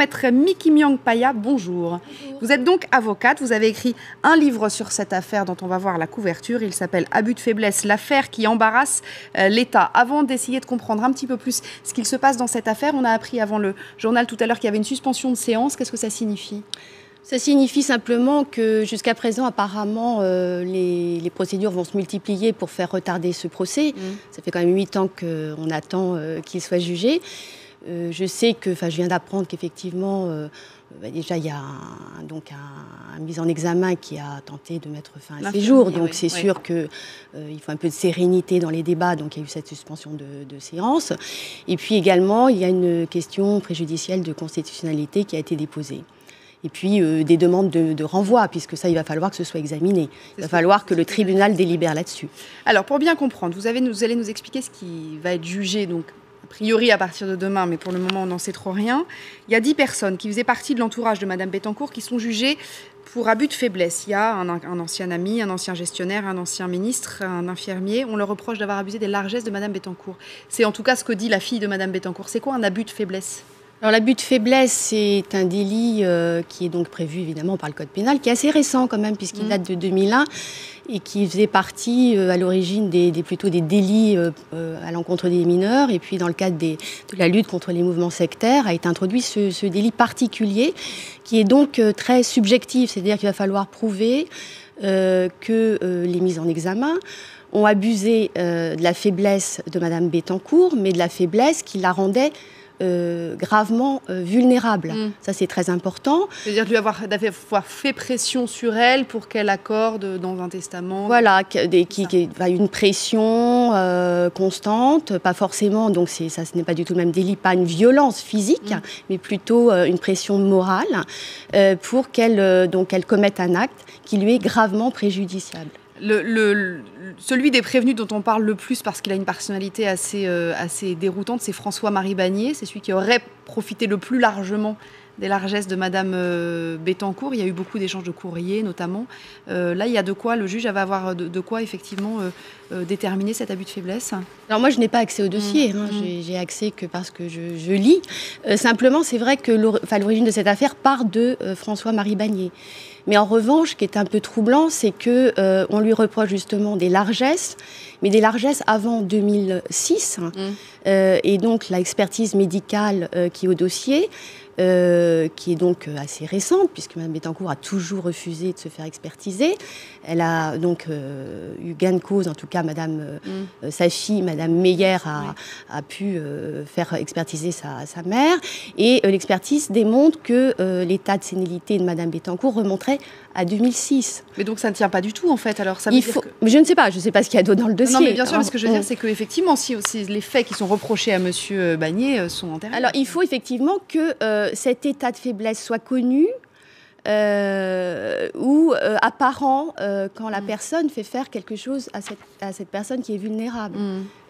Maître Miki Myang Paya, bonjour. Vous êtes donc avocate, vous avez écrit un livre sur cette affaire dont on va voir la couverture. Il s'appelle Abus de faiblesse, l'affaire qui embarrasse l'État. Avant d'essayer de comprendre un petit peu plus ce qu'il se passe dans cette affaire, on a appris avant le journal tout à l'heure qu'il y avait une suspension de séance. Qu'est-ce que ça signifie ? Ça signifie simplement que jusqu'à présent, apparemment, les procédures vont se multiplier pour faire retarder ce procès. Ça fait quand même 8 ans qu'on attend qu'il soit jugé. Je sais que, je viens d'apprendre qu'effectivement, déjà il y a un mise en examen qui a tenté de mettre fin à ses jours. Donc c'est sûr qu'il faut un peu de sérénité dans les débats. Donc il y a eu cette suspension de séance. Et puis également, il y a une question préjudicielle de constitutionnalité qui a été déposée. Et puis des demandes de renvoi, puisque ça, il va falloir que ce soit examiné. Il va falloir que le tribunal délibère là-dessus. Alors, pour bien comprendre, vous allez nous expliquer ce qui va être jugé, donc, a priori à partir de demain, mais pour le moment, on n'en sait trop rien. Il y a 10 personnes qui faisaient partie de l'entourage de Madame Bettencourt qui sont jugées pour abus de faiblesse. Il y a un ancien ami, un ancien gestionnaire, un ancien ministre, un infirmier. On leur reproche d'avoir abusé des largesses de Madame Bettencourt. C'est en tout cas ce que dit la fille de Madame Bettencourt. C'est quoi un abus de faiblesse ? Alors l'abus de faiblesse, c'est un délit qui est donc prévu évidemment par le Code pénal, qui est assez récent quand même, puisqu'il date de 2001 et qui faisait partie à l'origine plutôt des délits à l'encontre des mineurs. Et puis dans le cadre de la lutte contre les mouvements sectaires, a été introduit ce délit particulier qui est donc très subjectif, c'est-à-dire qu'il va falloir prouver que les mises en examen ont abusé de la faiblesse de Madame Bettencourt, mais de la faiblesse qui la rendait gravement vulnérable. Ça, c'est très important. C'est-à-dire d'avoir fait pression sur elle pour qu'elle accorde dans un testament. Voilà, une pression constante, pas forcément, donc ce n'est pas du tout le même délit, pas une violence physique, mais plutôt une pression morale pour qu'elle commette un acte qui lui est gravement préjudiciable. Celui des prévenus dont on parle le plus parce qu'il a une personnalité assez déroutante, c'est François-Marie Bagné. C'est celui qui aurait profité le plus largement des largesses de Madame Bettencourt. Il y a eu beaucoup d'échanges de courriers, notamment. Là, il y a de quoi, le juge va avoir de quoi, effectivement, déterminer cet abus de faiblesse. Alors moi, je n'ai pas accès au dossier. J'ai accès que parce que je lis. Simplement, c'est vrai que l'origine de cette affaire part de François-Marie Bagné. Mais en revanche, ce qui est un peu troublant, c'est qu'on lui reproche justement des largesses, mais des largesses avant 2006. Et donc, l'expertise médicale qui est au dossier, qui est donc assez récente, puisque Mme Bettencourt a toujours refusé de se faire expertiser. Elle a donc eu gain de cause, en tout cas, sa fille, Mme Meyer, a pu faire expertiser sa mère. Et l'expertise démontre que l'état de sénilité de Mme Bettencourt remonterait à 2006. Mais donc ça ne tient pas du tout, en fait. Alors, ça veut dire que... Mais je ne sais pas ce qu'il y a d'autre dans le dossier. Non, mais bien sûr, ce que je veux dire, c'est qu'effectivement, si les faits qui sont reprochés à M. Bagné sont antérieurs. Alors, il faut effectivement que cet état de faiblesse soit connu ou apparent quand la personne fait faire quelque chose à cette personne qui est vulnérable.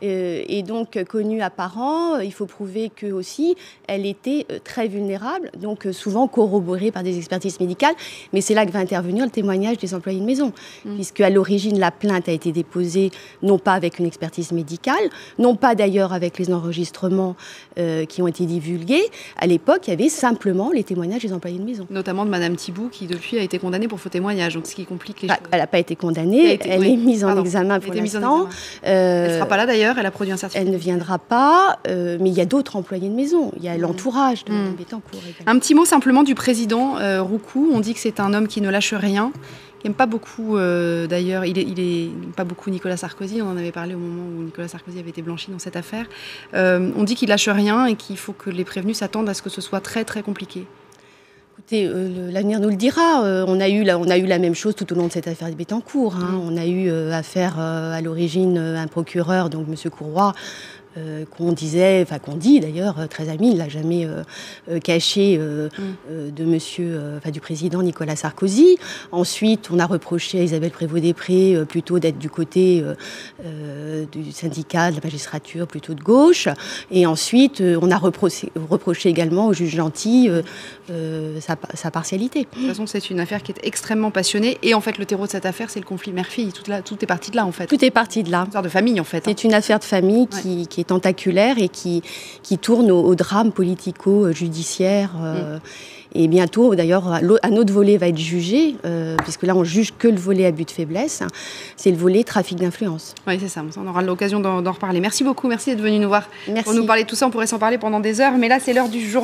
Et donc, connu apparent, il faut prouver que aussi elle était très vulnérable, donc souvent corroborée par des expertises médicales. Mais c'est là que va intervenir le témoignage des employés de maison, puisque à l'origine, la plainte a été déposée non pas avec une expertise médicale, non pas d'ailleurs avec les enregistrements qui ont été divulgués. À l'époque, il y avait simplement les témoignages des employés de maison. Notamment de Madame Thibault, qui depuis a été condamnée pour faux témoignage, donc ce qui complique les choses. Elle n'a pas été condamnée, elle est mise en examen pour l'instant. Elle ne sera pas là d'ailleurs, elle a produit un certificat. Elle ne viendra pas, mais il y a d'autres employés de maison, il y a l'entourage de Mme Bettencourt. Un petit mot simplement du président Roucou. On dit que c'est un homme qui ne lâche rien, qui n'aime pas beaucoup d'ailleurs, il n'aime pas beaucoup Nicolas Sarkozy, on en avait parlé au moment où Nicolas Sarkozy avait été blanchi dans cette affaire. On dit qu'il lâche rien et qu'il faut que les prévenus s'attendent à ce que ce soit très très compliqué. Écoutez, l'avenir nous le dira. On a eu la même chose tout au long de cette affaire de Bettencourt. On a eu affaire à l'origine un procureur, donc M. Courroy, qu'on dit d'ailleurs, très ami, il ne l'a jamais caché du président Nicolas Sarkozy. Ensuite, on a reproché à Isabelle Prévost-Després plutôt d'être du côté du syndicat, de la magistrature, plutôt de gauche. Et ensuite, on a reproché également au juge Gentil sa partialité. De toute façon, c'est une affaire qui est extrêmement passionnée. Et en fait, le terreau de cette affaire, c'est le conflit mère-fille. Tout est parti de là, en fait. Tout est parti de là. C'est une histoire de famille, en fait. C'est une affaire de famille qui est tentaculaire et qui tourne au drame politico-judiciaire. Et bientôt, d'ailleurs, un autre volet va être jugé, puisque là, on juge que le volet abus de faiblesse. C'est le volet trafic d'influence. Oui, c'est ça. On aura l'occasion d'en reparler. Merci beaucoup. Merci d'être venu nous voir pour nous parler de tout ça. On pourrait s'en parler pendant des heures. Mais là, c'est l'heure du jour.